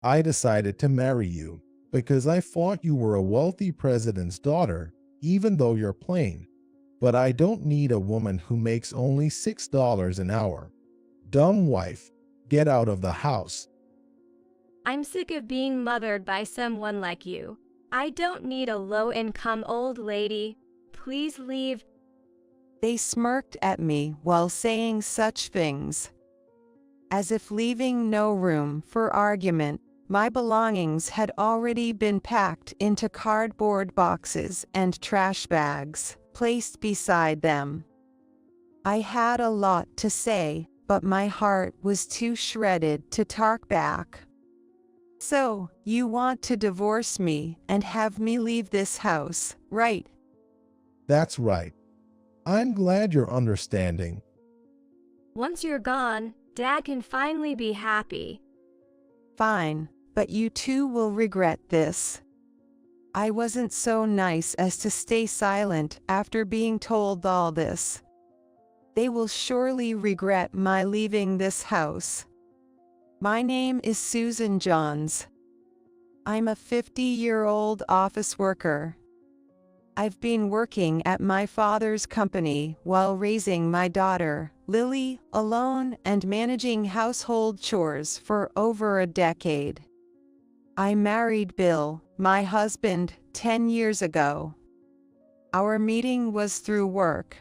I decided to marry you because I thought you were a wealthy president's daughter, even though you're plain. But I don't need a woman who makes only $6 an hour. Dumb wife, get out of the house. I'm sick of being mothered by someone like you. I don't need a low-income old lady. Please leave. They smirked at me while saying such things. As if leaving no room for argument, my belongings had already been packed into cardboard boxes and trash bags, placed beside them. I had a lot to say, but my heart was too shredded to talk back. So, you want to divorce me and have me leave this house, right? That's right. I'm glad you're understanding. Once you're gone, Dad can finally be happy. Fine, but you too will regret this. I wasn't so nice as to stay silent after being told all this. They will surely regret my leaving this house. My name is Susan Johns. I'm a 50-year-old office worker. I've been working at my father's company while raising my daughter, Lily, alone and managing household chores for over a decade. I married Bill, my husband, 10 years ago. Our meeting was through work.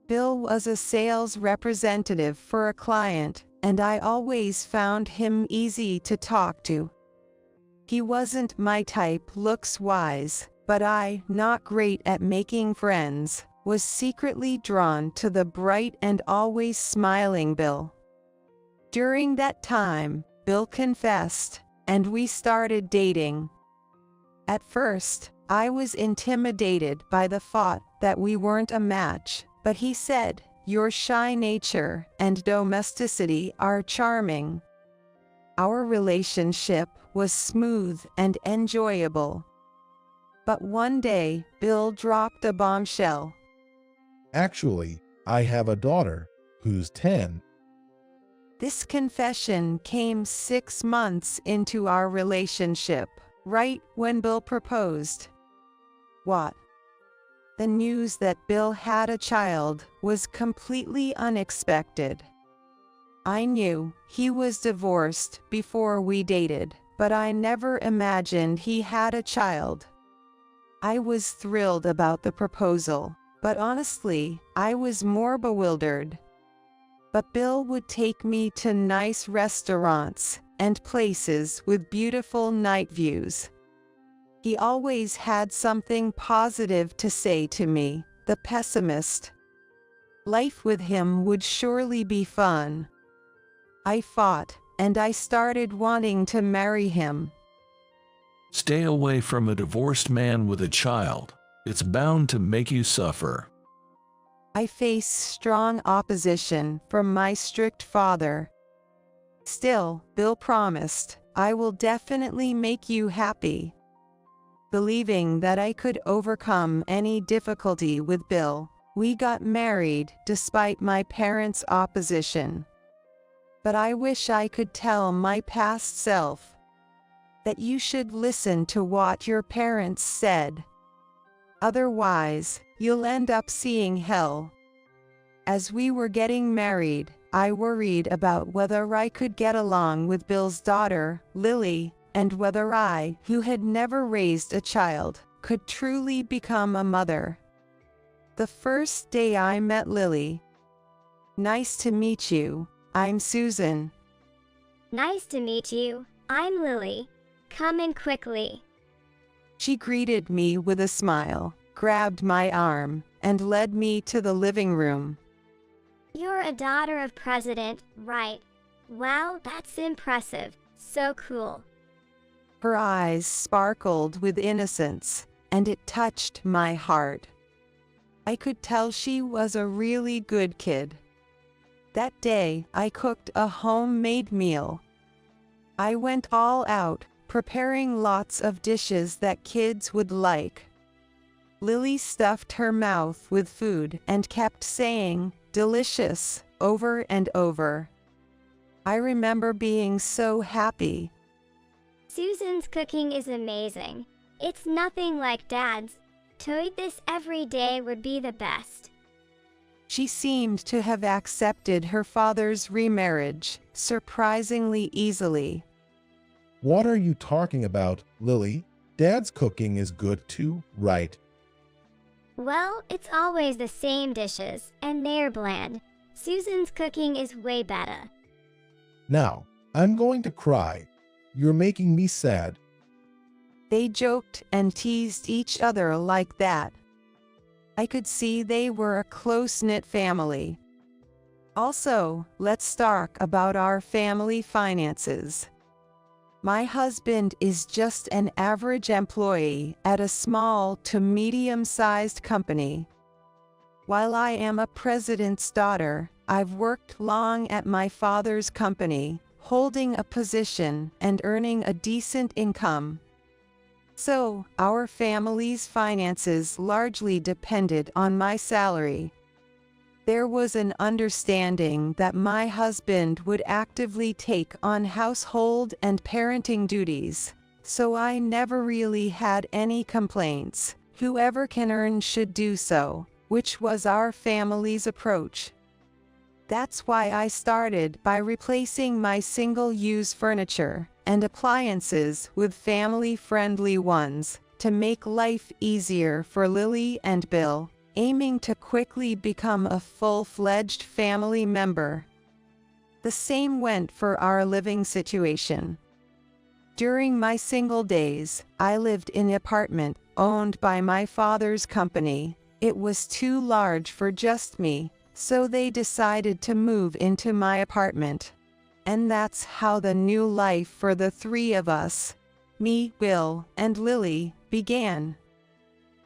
Bill was a sales representative for a client, and I always found him easy to talk to. He wasn't my type looks-wise, but I, not great at making friends, was secretly drawn to the bright and always smiling Bill. During that time, Bill confessed, and we started dating. At first, I was intimidated by the thought that we weren't a match, but he said, "Your shy nature and domesticity are charming." Our relationship was smooth and enjoyable. But one day, Bill dropped a bombshell. Actually, I have a daughter who's 10. This confession came 6 months into our relationship, right when Bill proposed. What? The news that Bill had a child was completely unexpected. I knew he was divorced before we dated, but I never imagined he had a child. I was thrilled about the proposal, but honestly, I was more bewildered. But Bill would take me to nice restaurants and places with beautiful night views. He always had something positive to say to me, the pessimist. Life with him would surely be fun. I fought, and I started wanting to marry him. Stay away from a divorced man with a child. It's bound to make you suffer. I faced strong opposition from my strict father. Still, Bill promised, "I will definitely make you happy." Believing that I could overcome any difficulty with Bill, we got married despite my parents' opposition. But I wish I could tell my past self that you should listen to what your parents said. Otherwise, you'll end up seeing hell. As we were getting married, I worried about whether I could get along with Bill's daughter, Lily, and whether I, who had never raised a child, could truly become a mother. The first day I met Lily. "Nice to meet you. I'm Susan." Nice to meet you. I'm Lily. Come in quickly. She greeted me with a smile, grabbed my arm, and led me to the living room. You're a daughter of President, right? Wow, that's impressive. So cool. Her eyes sparkled with innocence, and it touched my heart. I could tell she was a really good kid. That day, I cooked a homemade meal. I went all out, preparing lots of dishes that kids would like. Lily stuffed her mouth with food and kept saying, "Delicious," over and over. I remember being so happy. Susan's cooking is amazing. It's nothing like Dad's. To eat this every day would be the best. She seemed to have accepted her father's remarriage surprisingly easily. What are you talking about, Lily? Dad's cooking is good too, right? Well, it's always the same dishes, and they're bland. Susan's cooking is way better. Now, I'm going to cry. You're making me sad. They joked and teased each other like that. I could see they were a close-knit family. Also, let's talk about our family finances. My husband is just an average employee at a small to medium-sized company. While I am a president's daughter, I've worked long at my father's company, holding a position and earning a decent income. So, our family's finances largely depended on my salary. There was an understanding that my husband would actively take on household and parenting duties, so I never really had any complaints. Whoever can earn should do so, which was our family's approach. That's why I started by replacing my single-use furniture and appliances with family-friendly ones to make life easier for Lily and Bill, aiming to quickly become a full-fledged family member. The same went for our living situation. During my single days, I lived in an apartment owned by my father's company. It was too large for just me, so they decided to move into my apartment. And that's how the new life for the three of us, me, Bill, and Lily, began.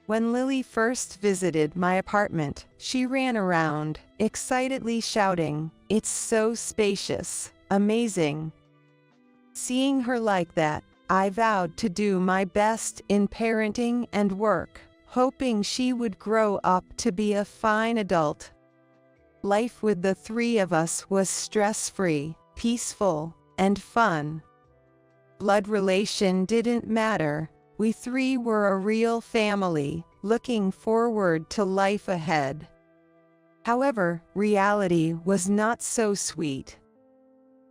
When Lily first visited my apartment, she ran around, excitedly shouting, "It's so spacious, amazing." Seeing her like that, I vowed to do my best in parenting and work, hoping she would grow up to be a fine adult. Life with the three of us was stress-free, peaceful, and fun. Blood relation didn't matter. We three were a real family, looking forward to life ahead. However, reality was not so sweet.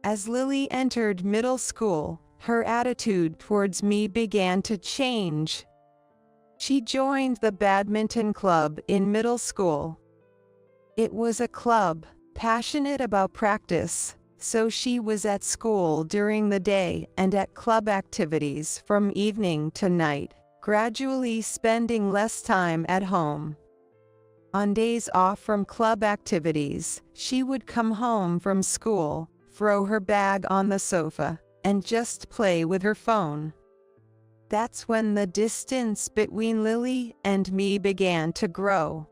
As Lily entered middle school, her attitude towards me began to change. She joined the badminton club in middle school. It was a club, passionate about practice, so she was at school during the day and at club activities from evening to night, gradually spending less time at home. On days off from club activities, she would come home from school, throw her bag on the sofa, and just play with her phone. That's when the distance between Lily and me began to grow.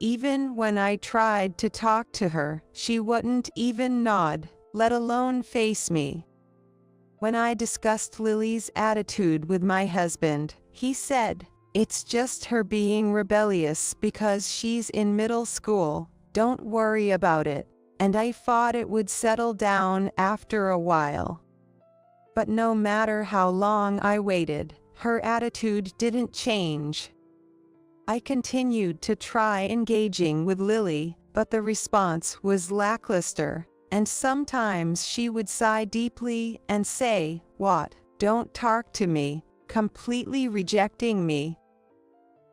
Even when I tried to talk to her, she wouldn't even nod, let alone face me. When I discussed Lily's attitude with my husband, he said, "It's just her being rebellious because she's in middle school, don't worry about it," and I thought it would settle down after a while. But no matter how long I waited, her attitude didn't change. I continued to try engaging with Lily, but the response was lackluster, and sometimes she would sigh deeply and say, "What? Don't talk to me," completely rejecting me.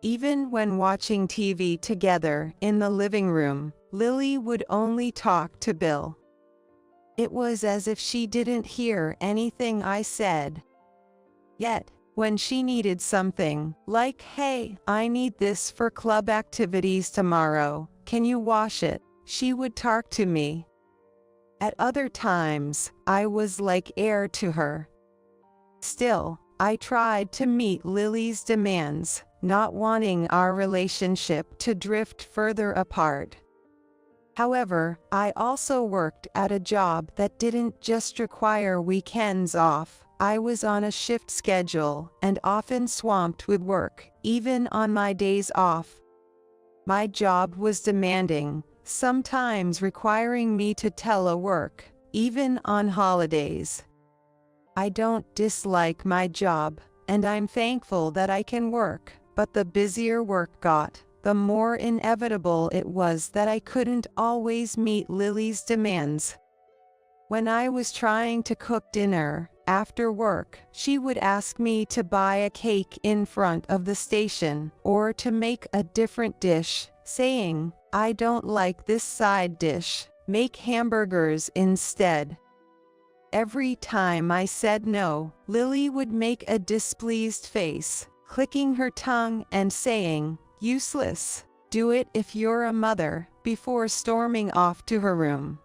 Even when watching TV together in the living room, Lily would only talk to Bill. It was as if she didn't hear anything I said. Yet, when she needed something, like, "Hey, I need this for club activities tomorrow, can you wash it?" she would talk to me. At other times, I was like air to her. Still, I tried to meet Lily's demands, not wanting our relationship to drift further apart. However, I also worked at a job that didn't just require weekends off. I was on a shift schedule and often swamped with work, even on my days off. My job was demanding, sometimes requiring me to telework, even on holidays. I don't dislike my job, and I'm thankful that I can work, but the busier work got, the more inevitable it was that I couldn't always meet Lily's demands. When I was trying to cook dinner, after work, she would ask me to buy a cake in front of the station, or to make a different dish, saying, "I don't like this side dish, make hamburgers instead." Every time I said no, Lily would make a displeased face, clicking her tongue and saying, "Useless, do it if you're a mother," before storming off to her room.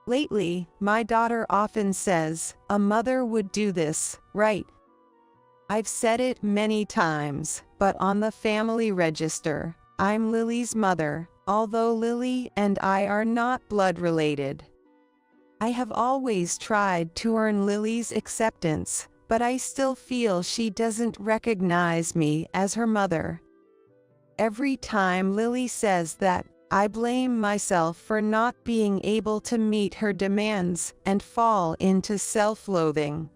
Lately, my daughter often says, "A mother would do this, right?" I've said it many times, but on the family register, I'm Lily's mother, although Lily and I are not blood related. I have always tried to earn Lily's acceptance, but I still feel she doesn't recognize me as her mother. Every time Lily says that, I blame myself for not being able to meet her demands and fall into self-loathing.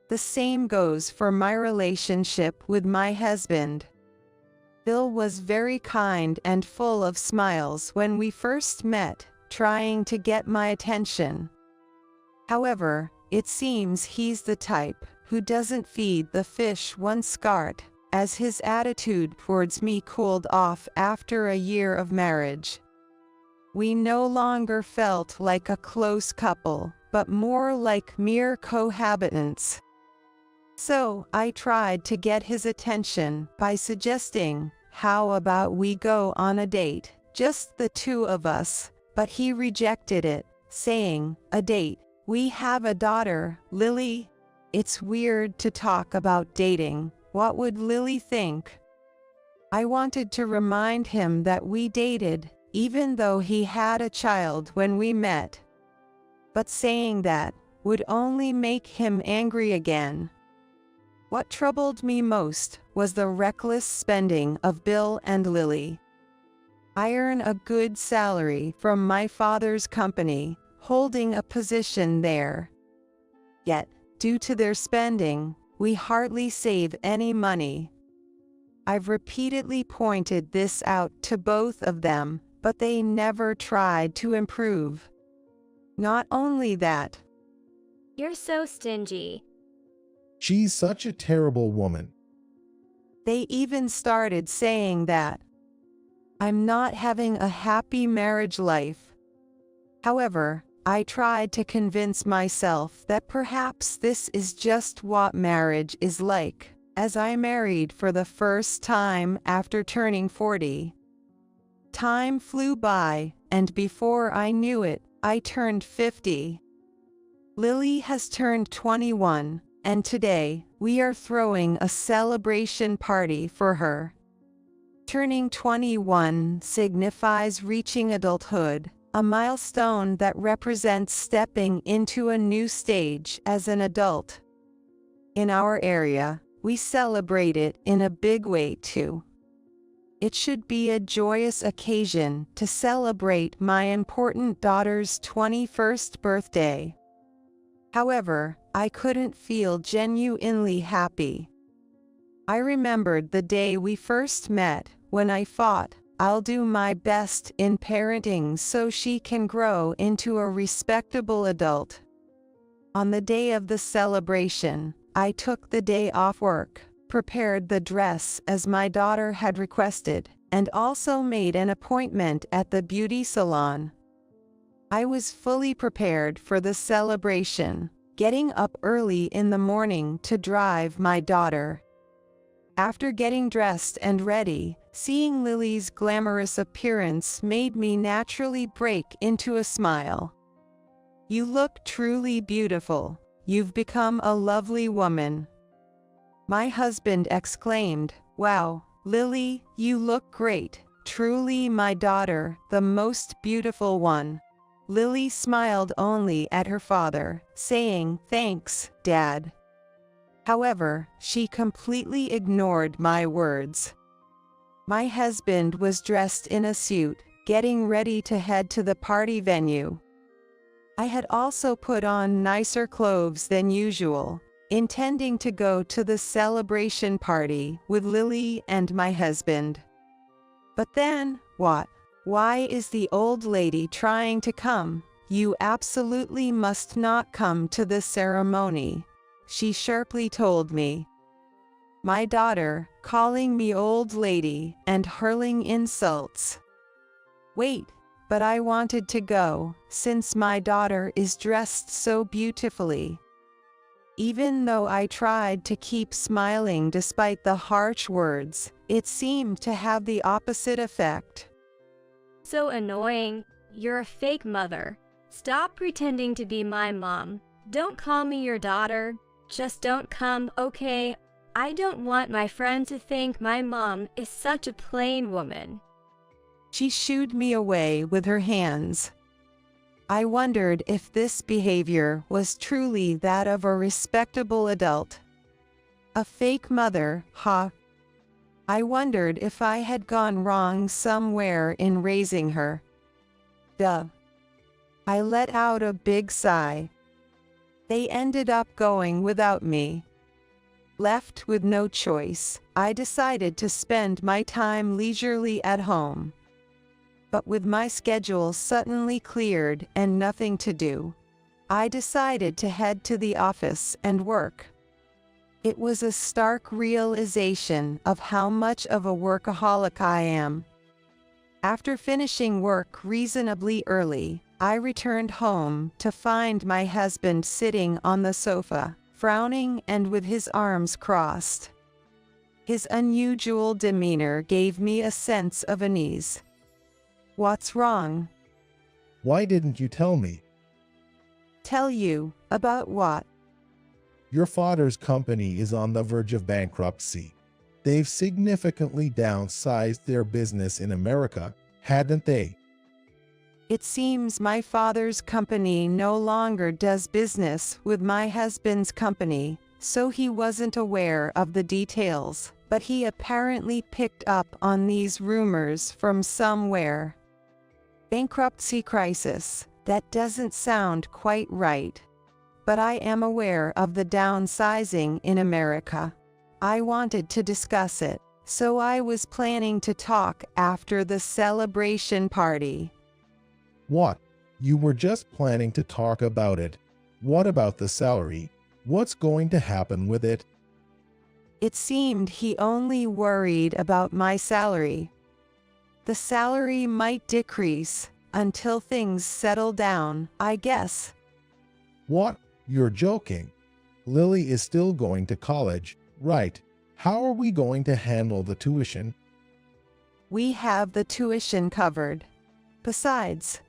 The same goes for my relationship with my husband. Bill was very kind and full of smiles when we first met, trying to get my attention. However, it seems he's the type who doesn't feed the fish once caught, as his attitude towards me cooled off after a year of marriage. We no longer felt like a close couple, but more like mere cohabitants. So I tried to get his attention by suggesting, "How about we go on a date, just the two of us?" But he rejected it, saying, "A date? We have a daughter, Lily. It's weird to talk about dating. What would Lily think?" I wanted to remind him that we dated, even though he had a child when we met. But saying that would only make him angry again. What troubled me most was the reckless spending of Bill and Lily. I earn a good salary from my father's company, holding a position there. Yet, due to their spending, we hardly save any money. I've repeatedly pointed this out to both of them, but they never tried to improve. Not only that, You're so stingy. She's such a terrible woman. they even started saying that I'm not having a happy marriage life. However, I tried to convince myself that perhaps this is just what marriage is like, as I married for the first time after turning 40. Time flew by, and before I knew it, I turned 50. Lily has turned 21, and today, we are throwing a celebration party for her. Turning 21 signifies reaching adulthood, a milestone that represents stepping into a new stage as an adult. In our area, we celebrate it in a big way too. It should be a joyous occasion to celebrate my important daughter's 21st birthday. However, I couldn't feel genuinely happy. I remembered the day we first met, when I thought, I'll do my best in parenting so she can grow into a respectable adult. On the day of the celebration, I took the day off work, prepared the dress as my daughter had requested, and also made an appointment at the beauty salon. I was fully prepared for the celebration, getting up early in the morning to drive my daughter. After getting dressed and ready, seeing Lily's glamorous appearance made me naturally break into a smile. "You look truly beautiful. You've become a lovely woman." My husband exclaimed, "Wow, Lily, you look great. Truly my daughter, the most beautiful one." Lily smiled only at her father, saying, "Thanks, Dad." However, she completely ignored my words. My husband was dressed in a suit, getting ready to head to the party venue. I had also put on nicer clothes than usual, intending to go to the celebration party with Lily and my husband. But then, what? Why is the old lady trying to come? You absolutely must not come to the ceremony, she sharply told me. My daughter, calling me old lady and hurling insults. Wait, but I wanted to go, since my daughter is dressed so beautifully. Even though I tried to keep smiling despite the harsh words, it seemed to have the opposite effect. So annoying. You're a fake mother. Stop pretending to be my mom. Don't call me your daughter. Just don't come, okay? I don't want my friend to think my mom is such a plain woman. She shooed me away with her hands. I wondered if this behavior was truly that of a respectable adult. A fake mother, huh? I wondered if I had gone wrong somewhere in raising her. Duh. I let out a big sigh. They ended up going without me. Left with no choice, I decided to spend my time leisurely at home. But with my schedule suddenly cleared and nothing to do, I decided to head to the office and work. It was a stark realization of how much of a workaholic I am. After finishing work reasonably early, I returned home to find my husband sitting on the sofa, frowning and with his arms crossed. His unusual demeanor gave me a sense of unease. What's wrong? Why didn't you tell me? Tell you, about what? Your father's company is on the verge of bankruptcy. They've significantly downsized their business in America, hadn't they? It seems my father's company no longer does business with my husband's company, so he wasn't aware of the details, but he apparently picked up on these rumors from somewhere. Bankruptcy crisis, that doesn't sound quite right. But I am aware of the downsizing in America. I wanted to discuss it, so I was planning to talk after the celebration party. What? You were just planning to talk about it. What about the salary? What's going to happen with it? It seemed he only worried about my salary. The salary might decrease until things settle down, I guess. What? You're joking. Lily is still going to college, right? How are we going to handle the tuition? We have the tuition covered. Besides,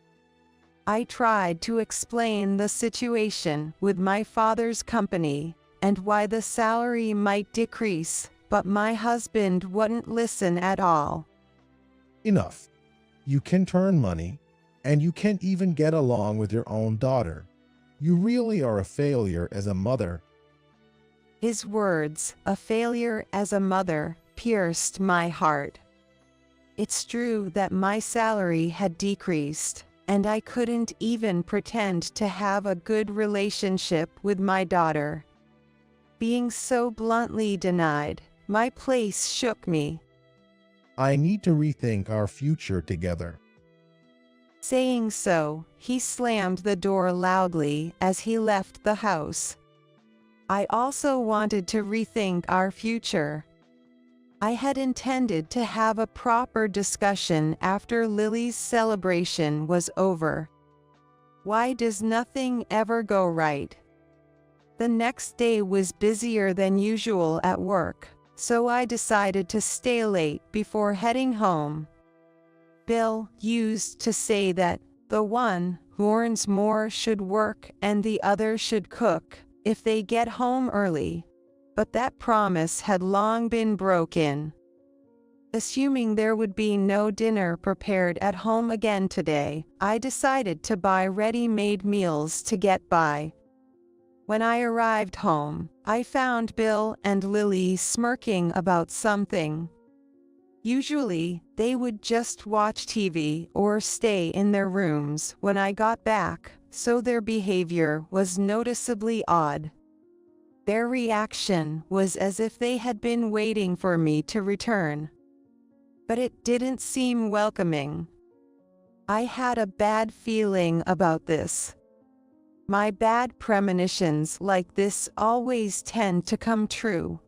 I tried to explain the situation with my father's company and why the salary might decrease, but my husband wouldn't listen at all. Enough. You can turn money, and you can't even get along with your own daughter. You really are a failure as a mother. His words, a failure as a mother, pierced my heart. It's true that my salary had decreased, and I couldn't even pretend to have a good relationship with my daughter. Being so bluntly denied, my place shook me. I need to rethink our future together. Saying so, he slammed the door loudly as he left the house. I also wanted to rethink our future. I had intended to have a proper discussion after Lily's celebration was over. Why does nothing ever go right? The next day was busier than usual at work, so I decided to stay late before heading home. Bill used to say that the one who earns more should work and the other should cook if they get home early, but that promise had long been broken. Assuming there would be no dinner prepared at home again today, I decided to buy ready-made meals to get by. When I arrived home, I found Bill and Lily smirking about something. Usually, they would just watch TV or stay in their rooms when I got back, so their behavior was noticeably odd. Their reaction was as if they had been waiting for me to return. But it didn't seem welcoming. I had a bad feeling about this. My bad premonitions like this always tend to come true.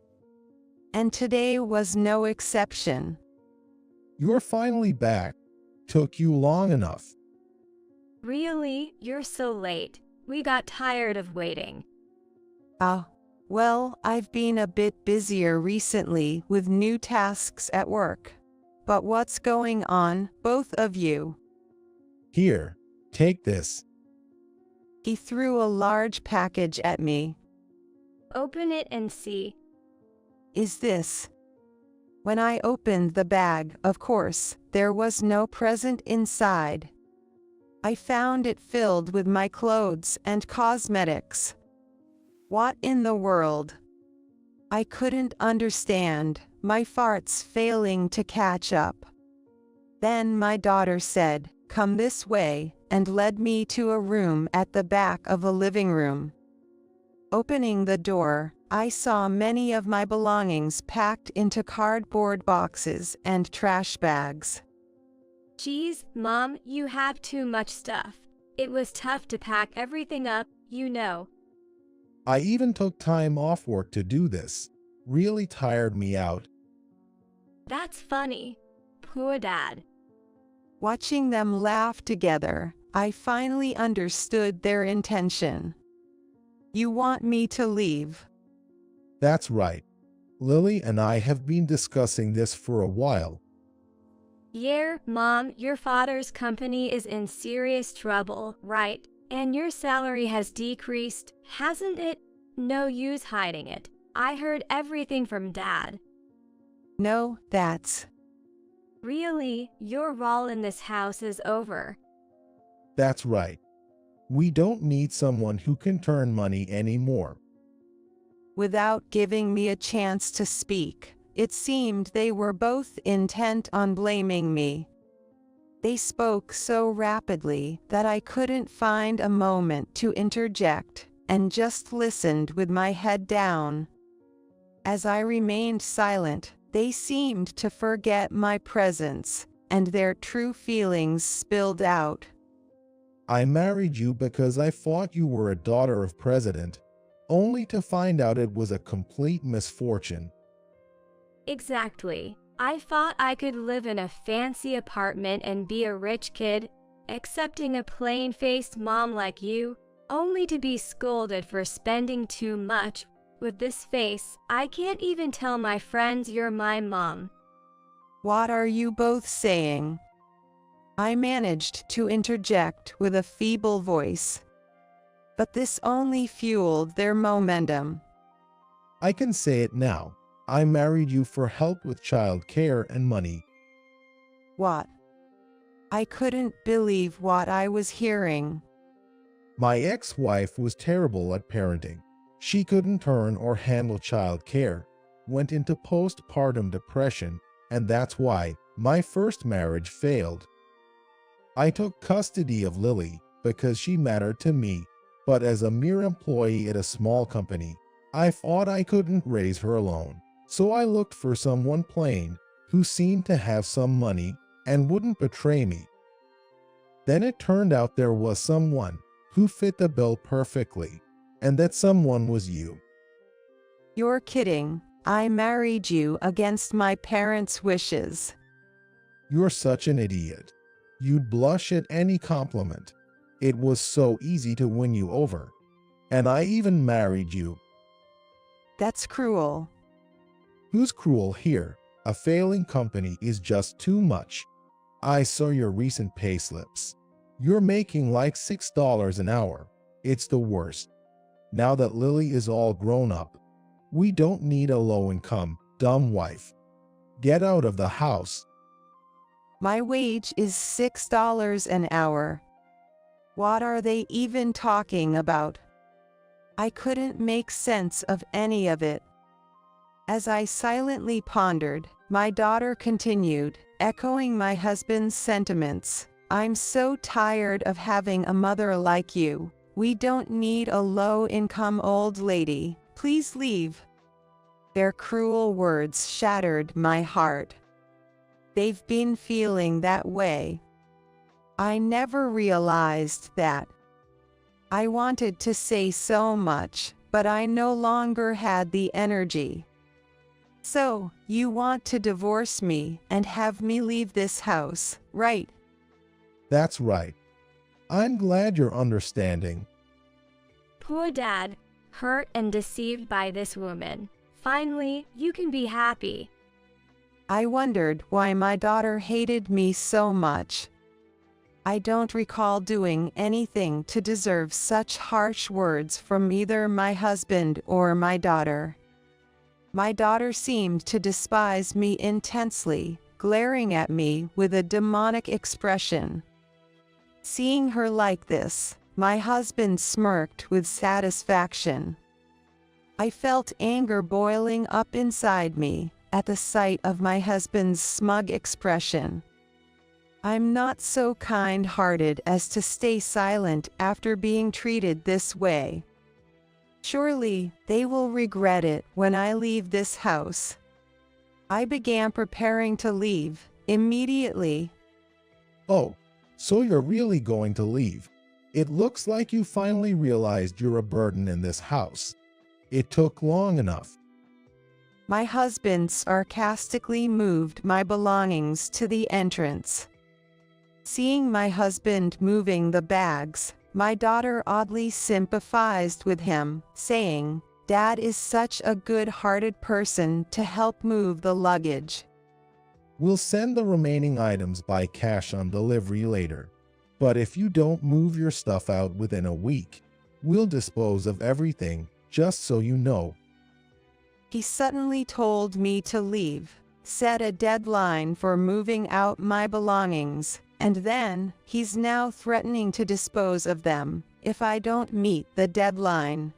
And today was no exception. You're finally back. Took you long enough. Really? You're so late. We got tired of waiting. Well, I've been a bit busier recently with new tasks at work. But what's going on, both of you? Here, take this. He threw a large package at me. Open it and see. Is this? When I opened the bag, of course, there was no present inside. I found it filled with my clothes and cosmetics. What in the world? I couldn't understand, my farts failing to catch up. Then my daughter said, "Come this way," and led me to a room at the back of a living room. Opening the door, I saw many of my belongings packed into cardboard boxes and trash bags. Geez, Mom, you have too much stuff. It was tough to pack everything up, you know. I even took time off work to do this. Really tired me out. That's funny. Poor Dad. Watching them laugh together, I finally understood their intention. You want me to leave? That's right. Lily and I have been discussing this for a while. Yeah, Mom, your father's company is in serious trouble, right? And your salary has decreased, hasn't it? No use hiding it. I heard everything from Dad. No, that's... Really, your role in this house is over. That's right. We don't need someone who can turn money anymore. Without giving me a chance to speak, it seemed they were both intent on blaming me. They spoke so rapidly that I couldn't find a moment to interject, and just listened with my head down. As I remained silent, they seemed to forget my presence, and their true feelings spilled out. I married you because I thought you were a daughter of president, only to find out it was a complete misfortune. Exactly. I thought I could live in a fancy apartment and be a rich kid, accepting a plain-faced mom like you, only to be scolded for spending too much. With this face, I can't even tell my friends you're my mom. What are you both saying? I managed to interject with a feeble voice. But this only fueled their momentum. I can say it now. I married you for help with child care and money. What? I couldn't believe what I was hearing. My ex-wife was terrible at parenting. She couldn't earn or handle child care, went into postpartum depression, and that's why my first marriage failed. I took custody of Lily because she mattered to me, but as a mere employee at a small company, I thought I couldn't raise her alone. So I looked for someone plain who seemed to have some money and wouldn't betray me. Then it turned out there was someone who fit the bill perfectly, and that someone was you. You're kidding. I married you against my parents' wishes. You're such an idiot. You'd blush at any compliment. It was so easy to win you over. And I even married you. That's cruel. Who's cruel here? A failing company is just too much. I saw your recent payslips. You're making like $6 an hour. It's the worst. Now that Lily is all grown up, we don't need a low-income, dumb wife. Get out of the house. My wage is $6 an hour. What are they even talking about? I couldn't make sense of any of it. As I silently pondered, my daughter continued, echoing my husband's sentiments. I'm so tired of having a mother like you. We don't need a low-income old lady. Please leave." Their cruel words shattered my heart. They've been feeling that way. I never realized that. I wanted to say so much, but I no longer had the energy. "So, you want to divorce me and have me leave this house, right?" That's right. I'm glad you're understanding. Poor dad, hurt and deceived by this woman. Finally, you can be happy. I wondered why my daughter hated me so much. I don't recall doing anything to deserve such harsh words from either my husband or my daughter. My daughter seemed to despise me intensely, glaring at me with a demonic expression. Seeing her like this, my husband smirked with satisfaction. I felt anger boiling up inside me at the sight of my husband's smug expression. I'm not so kind-hearted as to stay silent after being treated this way. Surely, they will regret it when I leave this house. I began preparing to leave immediately. Oh, so you're really going to leave. It looks like you finally realized you're a burden in this house. It took long enough. My husband sarcastically moved my belongings to the entrance. Seeing my husband moving the bags, my daughter oddly sympathized with him, saying, "Dad is such a good-hearted person to help move the luggage." We'll send the remaining items by cash on delivery later. But if you don't move your stuff out within a week, we'll dispose of everything, just so you know. He suddenly told me to leave, set a deadline for moving out my belongings, and then he's now threatening to dispose of them if I don't meet the deadline.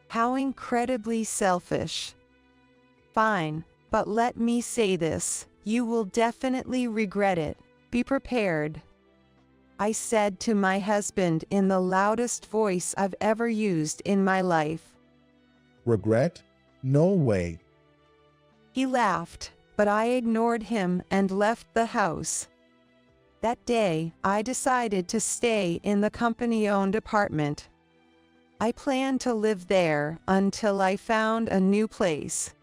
How incredibly selfish. Fine, but let me say this, you will definitely regret it. Be prepared. I said to my husband in the loudest voice I've ever used in my life. Regret? No way. He laughed, but I ignored him and left the house. That day, I decided to stay in the company-owned apartment. I planned to live there until I found a new place.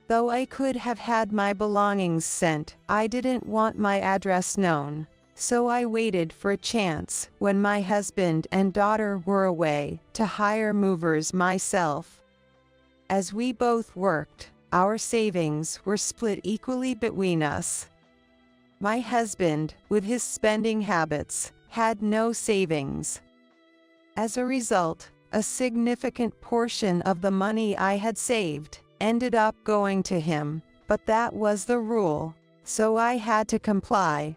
Though I could have had my belongings sent, I didn't want my address known, so I waited for a chance when my husband and daughter were away to hire movers myself. As we both worked, our savings were split equally between us. My husband, with his spending habits, had no savings. As a result, a significant portion of the money I had saved ended up going to him, but that was the rule, so I had to comply.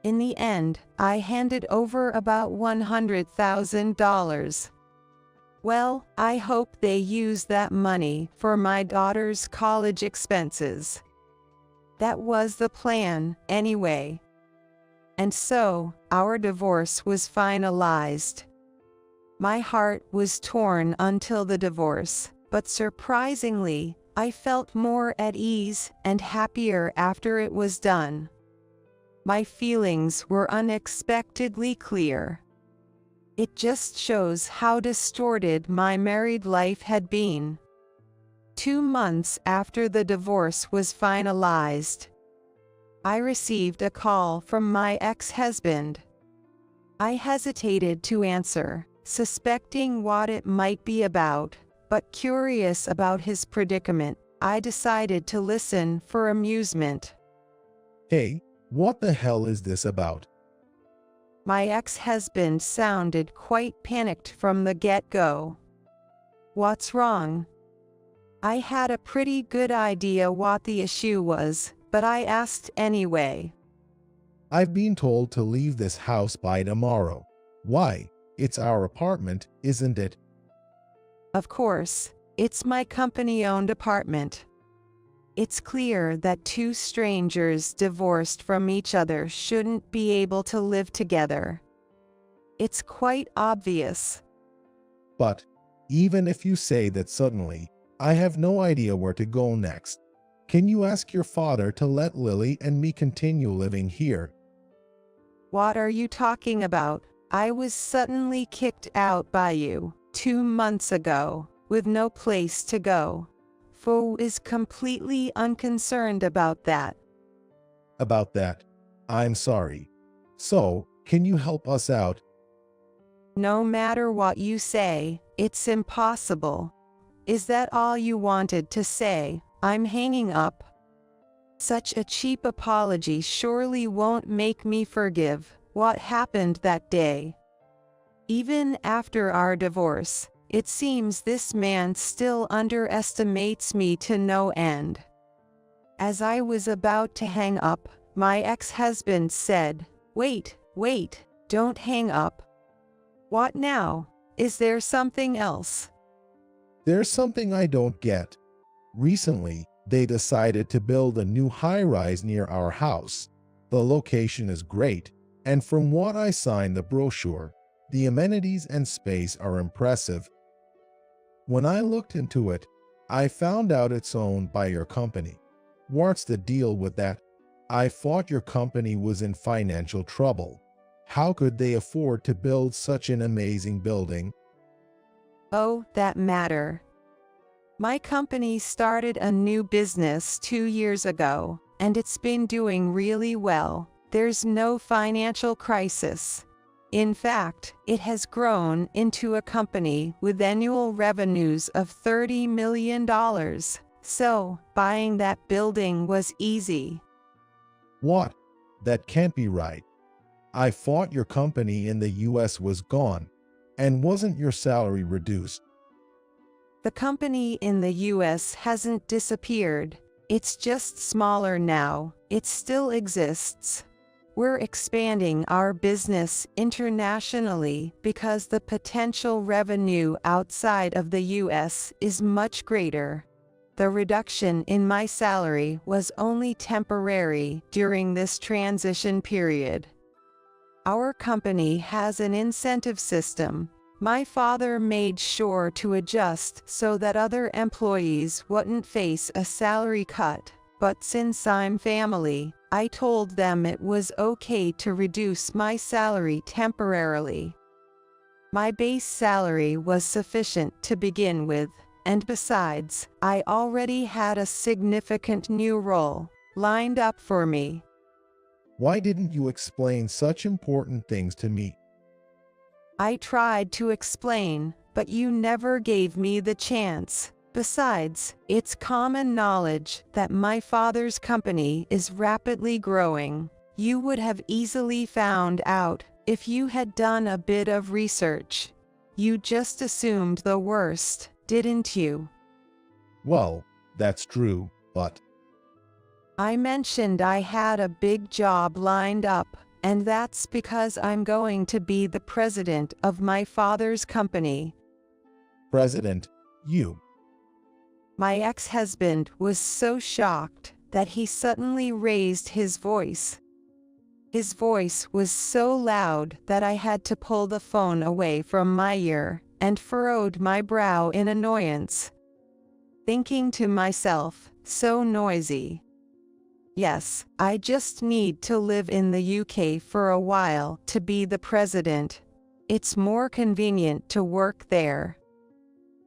In the end, I handed over about $100,000. Well, I hope they use that money for my daughter's college expenses. That was the plan, anyway. And so, our divorce was finalized. My heart was torn until the divorce, but surprisingly, I felt more at ease and happier after it was done. My feelings were unexpectedly clear. It just shows how distorted my married life had been. 2 months after the divorce was finalized, I received a call from my ex-husband. I hesitated to answer, suspecting what it might be about, but curious about his predicament, I decided to listen for amusement. Hey, what the hell is this about? My ex-husband sounded quite panicked from the get-go. What's wrong? I had a pretty good idea what the issue was, but I asked anyway. I've been told to leave this house by tomorrow. Why? It's our apartment, isn't it? Of course, it's my company-owned apartment. It's clear that two strangers divorced from each other shouldn't be able to live together. It's quite obvious. But even if you say that suddenly, I have no idea where to go next. Can you ask your father to let Lily and me continue living here? What are you talking about? I was suddenly kicked out by you 2 months ago, with no place to go. Fo is completely unconcerned about that. About that, I'm sorry. So, can you help us out? No matter what you say, it's impossible. Is that all you wanted to say? I'm hanging up. Such a cheap apology surely won't make me forgive what happened that day. Even after our divorce, it seems this man still underestimates me to no end. As I was about to hang up, my ex-husband said, "Wait, don't hang up." What now? Is there something else? There's something I don't get. Recently, they decided to build a new high-rise near our house. The location is great, and from what I saw in the brochure, the amenities and space are impressive. When I looked into it, I found out it's owned by your company. What's the deal with that? I thought your company was in financial trouble. How could they afford to build such an amazing building? Oh, that matter. My company started a new business 2 years ago, and it's been doing really well. There's no financial crisis. In fact, it has grown into a company with annual revenues of $30 million. So, buying that building was easy. What? That can't be right. I thought your company in the US was gone, and wasn't your salary reduced? The company in the US hasn't disappeared. It's just smaller now. It still exists. We're expanding our business internationally because the potential revenue outside of the US is much greater. The reduction in my salary was only temporary during this transition period. Our company has an incentive system. My father made sure to adjust so that other employees wouldn't face a salary cut, but since I'm family, I told them it was okay to reduce my salary temporarily. My base salary was sufficient to begin with, and besides, I already had a significant new role lined up for me. Why didn't you explain such important things to me? I tried to explain, but you never gave me the chance. Besides, it's common knowledge that my father's company is rapidly growing. You would have easily found out if you had done a bit of research. You just assumed the worst, didn't you? Well, that's true, but I mentioned I had a big job lined up, and that's because I'm going to be the president of my father's company. President, you. My ex-husband was so shocked that he suddenly raised his voice. His voice was so loud that I had to pull the phone away from my ear and furrowed my brow in annoyance, thinking to myself, so noisy. Yes, I just need to live in the UK for a while to be the president. It's more convenient to work there.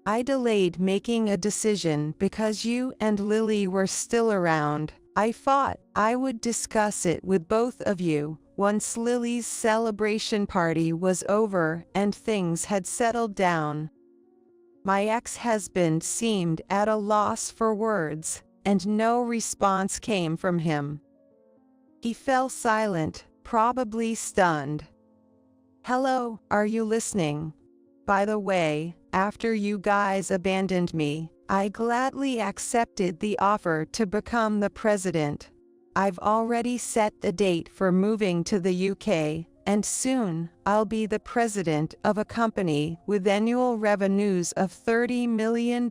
I delayed making a decision because you and Lily were still around. I thought I would discuss it with both of you once Lily's celebration party was over and things had settled down. My ex-husband seemed at a loss for words, and no response came from him. He fell silent, probably stunned. Hello, are you listening? By the way, after you guys abandoned me, I gladly accepted the offer to become the president. I've already set the date for moving to the UK, and soon I'll be the president of a company with annual revenues of $30 million.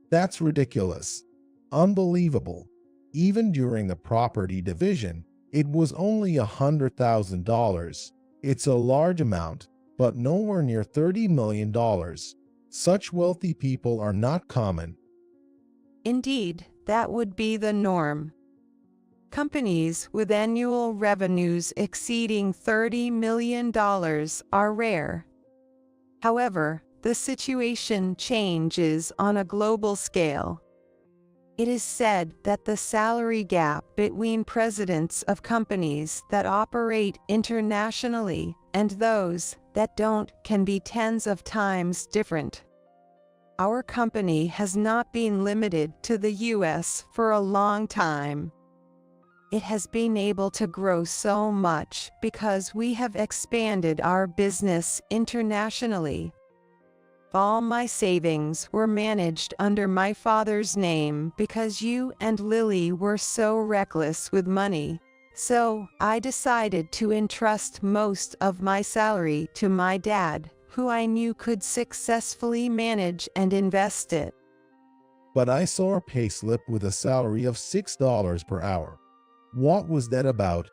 That's ridiculous. Unbelievable. Even during the property division, it was only $100,000. It's a large amount, but nowhere near $30 million. Such wealthy people are not common. Indeed, that would be the norm. Companies with annual revenues exceeding $30 million are rare. However, the situation changes on a global scale. It is said that the salary gap between presidents of companies that operate internationally and those that don't can be tens of times different. Our company has not been limited to the US for a long time. It has been able to grow so much because we have expanded our business internationally. All my savings were managed under my father's name because you and Lily were so reckless with money. So, I decided to entrust most of my salary to my dad, who I knew could successfully manage and invest it. But I saw a payslip with a salary of $6 per hour. What was that about?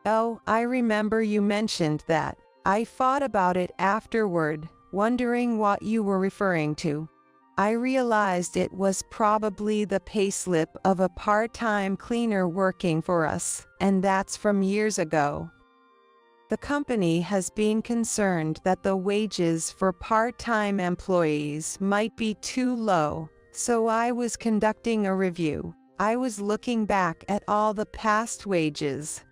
Oh, I remember you mentioned that. I thought about it afterward, wondering what you were referring to. I realized it was probably the payslip of a part-time cleaner working for us, and that's from years ago. The company has been concerned that the wages for part-time employees might be too low, so I was conducting a review. I was looking back at all the past wages.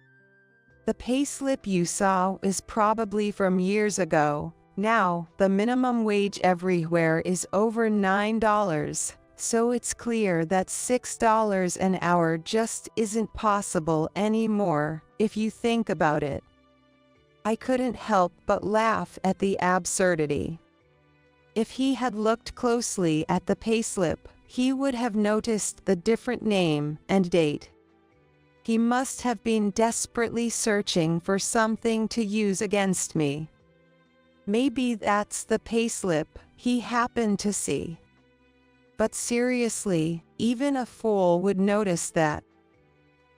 The payslip you saw is probably from years ago. Now, the minimum wage everywhere is over $9, so it's clear that $6 an hour just isn't possible anymore, if you think about it. I couldn't help but laugh at the absurdity. If he had looked closely at the payslip, he would have noticed the different name and date. He must have been desperately searching for something to use against me. Maybe that's the payslip he happened to see. But seriously, even a fool would notice that.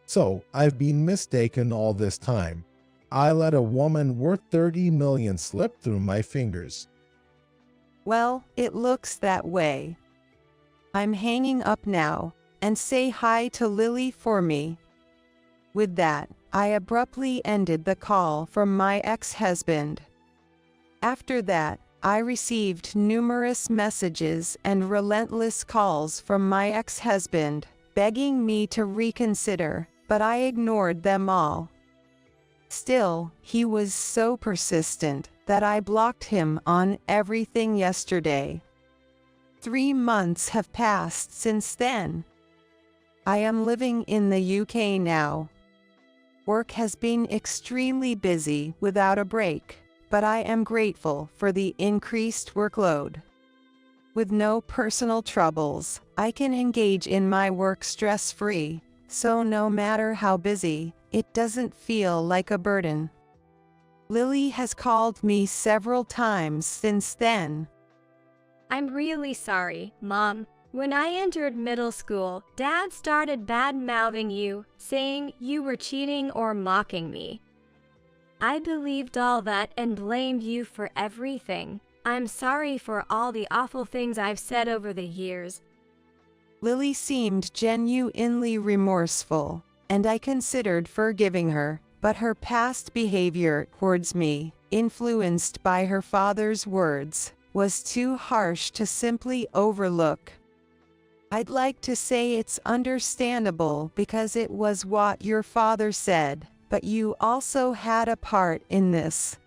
So, I've been mistaken all this time. I let a woman worth $30 million slip through my fingers. Well, it looks that way. I'm hanging up now, and say hi to Lily for me. With that, I abruptly ended the call from my ex-husband. After that, I received numerous messages and relentless calls from my ex-husband, begging me to reconsider, but I ignored them all. Still, he was so persistent that I blocked him on everything yesterday. 3 months have passed since then. I am living in the UK now. Work has been extremely busy without a break, but I am grateful for the increased workload. With no personal troubles, I can engage in my work stress-free, so no matter how busy, it doesn't feel like a burden. Lily has called me several times since then. I'm really sorry, Mom. When I entered middle school, Dad started bad-mouthing you, saying you were cheating or mocking me. I believed all that and blamed you for everything. I'm sorry for all the awful things I've said over the years. Lily seemed genuinely remorseful, and I considered forgiving her, but her past behavior towards me, influenced by her father's words, was too harsh to simply overlook. I'd like to say it's understandable because it was what your father said, but you also had a part in this.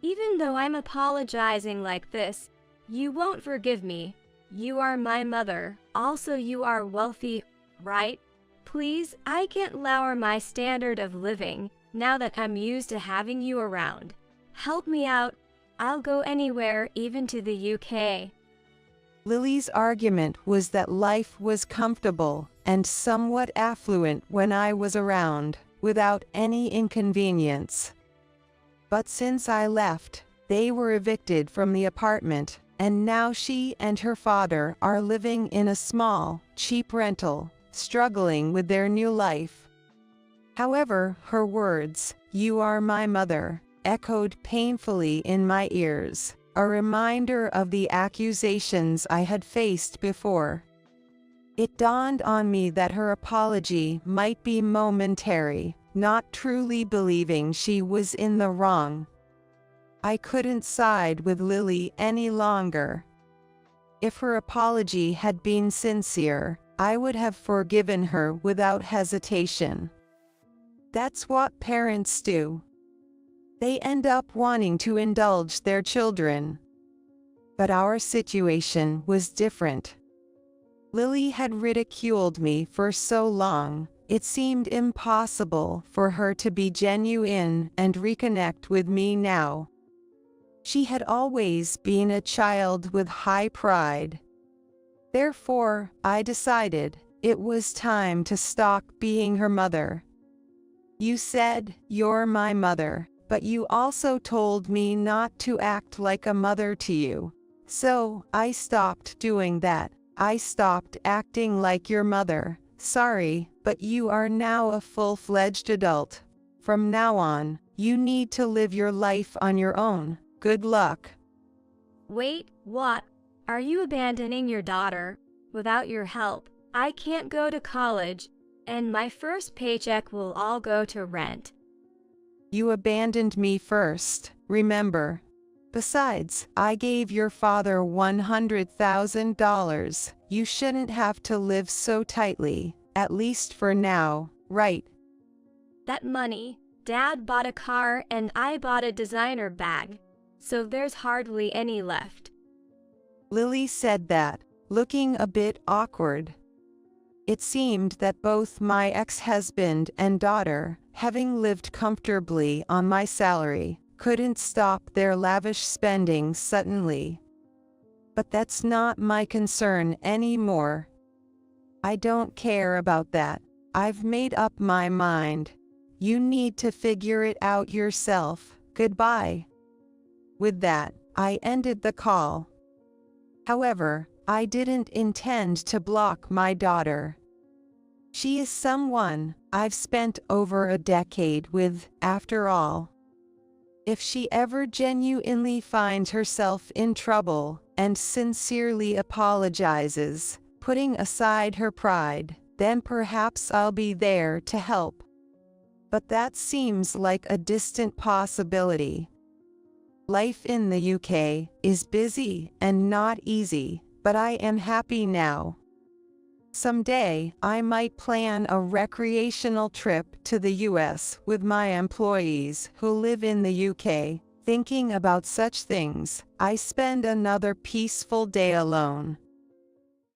Even though I'm apologizing like this, you won't forgive me. You are my mother. Also, you are wealthy, right? Please, I can't lower my standard of living now that I'm used to having you around. Help me out. I'll go anywhere, even to the UK. Lily's argument was that life was comfortable and somewhat affluent when I was around, without any inconvenience. But since I left, they were evicted from the apartment, and now she and her father are living in a small, cheap rental, struggling with their new life. However, her words, "You are my mother," echoed painfully in my ears, a reminder of the accusations I had faced before. It dawned on me that her apology might be momentary, not truly believing she was in the wrong. I couldn't side with Lily any longer. If her apology had been sincere, I would have forgiven her without hesitation. That's what parents do. They end up wanting to indulge their children. But our situation was different. Lily had ridiculed me for so long, it seemed impossible for her to be genuine and reconnect with me now. She had always been a child with high pride. Therefore, I decided it was time to stop being her mother. "You said, 'You're my mother,' but you also told me not to act like a mother to you. So, I stopped doing that. I stopped acting like your mother. Sorry, but you are now a full-fledged adult. From now on, you need to live your life on your own. Good luck." Wait, what? Are you abandoning your daughter? Without your help, I can't go to college, and my first paycheck will all go to rent. You abandoned me first, remember. Besides, I gave your father $100,000. You shouldn't have to live so tightly, at least for now, right? That money, Dad bought a car and I bought a designer bag, so there's hardly any left. Lily said that, looking a bit awkward. It seemed that both my ex-husband and daughter, having lived comfortably on my salary, couldn't stop their lavish spending suddenly. But that's not my concern anymore. I don't care about that. I've made up my mind. You need to figure it out yourself. Goodbye. With that, I ended the call. However, I didn't intend to block my daughter. She is someone I've spent over a decade with, after all. If she ever genuinely finds herself in trouble and sincerely apologizes, putting aside her pride, then perhaps I'll be there to help. But that seems like a distant possibility. Life in the UK is busy and not easy, but I am happy now. Someday, I might plan a recreational trip to the US with my employees who live in the UK. Thinking about such things, I spend another peaceful day alone.